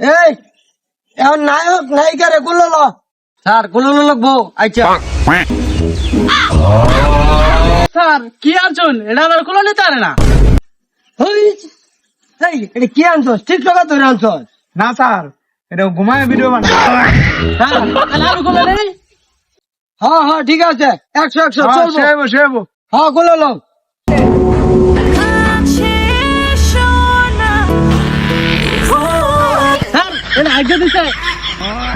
এই এখন নায়ক নায়িকারে গুলো ল স্যার গুলো লাগবো আচ্ছা স্যার কি আনছুন এটা আবার কোলো নিতে পারে না। এই এটা কি আনছস ঠিক টাকা ধরে আনছস না স্যার এটা ঘুমায় ভিডিও বানায়। হ্যাঁ তাহলে আর কোলো নেই। হ্যাঁ হ্যাঁ ঠিক আছে 100 চলবো সেবো হ্যাঁ গুলো লো স্যার এটা আগে দিছে।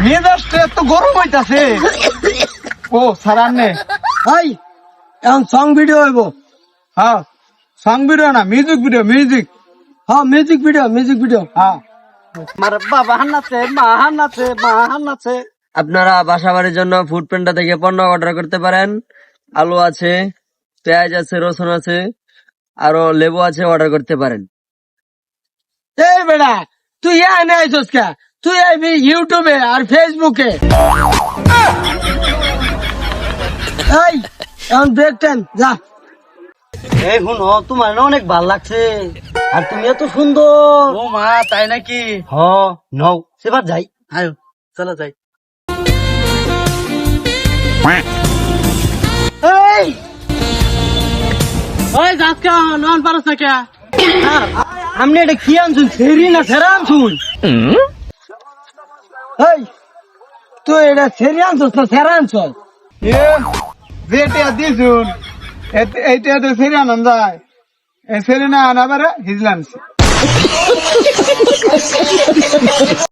মেজাজটা এত গরম হইতাছে। ও স্যার আননে এই এখন সং ভিডিও হইব হ্যাঁ সং ভিডিও না মিউজিক ভিডিও হ্যাঁ মিউজিক ভিডিও হ্যাঁ মার বাবা হান্নাছে মা হান্নাছে। আপনারা বাসা বাড়ির জন্য ফুড প্যান্ডা থেকে পণ্য অর্ডার করতে পারেন। আলু আছে, পেঁয়াজ আছে, রসুন আছে, আরো লেবু আছে, অর্ডার করতে পারেন। এই বেড়া তুই এনে আইছস কে তুই আইবি ইউটিউবে আর ফেসবুকে এই এখন ব্রেক টাইম যা এই শুনো তোমার না অনেক ভাল লাগছে আর তুমি এত সুন্দর। ও মা তাই নাকি? হ নও সেবার যাই আয়ো চলো যাই। এই ওই যাচ্কা নন পারস না কে? আপনি এটা কি আনছুন সেরি না সেরা আনছুন এই তুই এটা সেরি আনছস না সেরা আনছস যেটা দিছুন এইটা তো সেরে আনন্দ যায় সেরে না আনাবারে হিজলানছি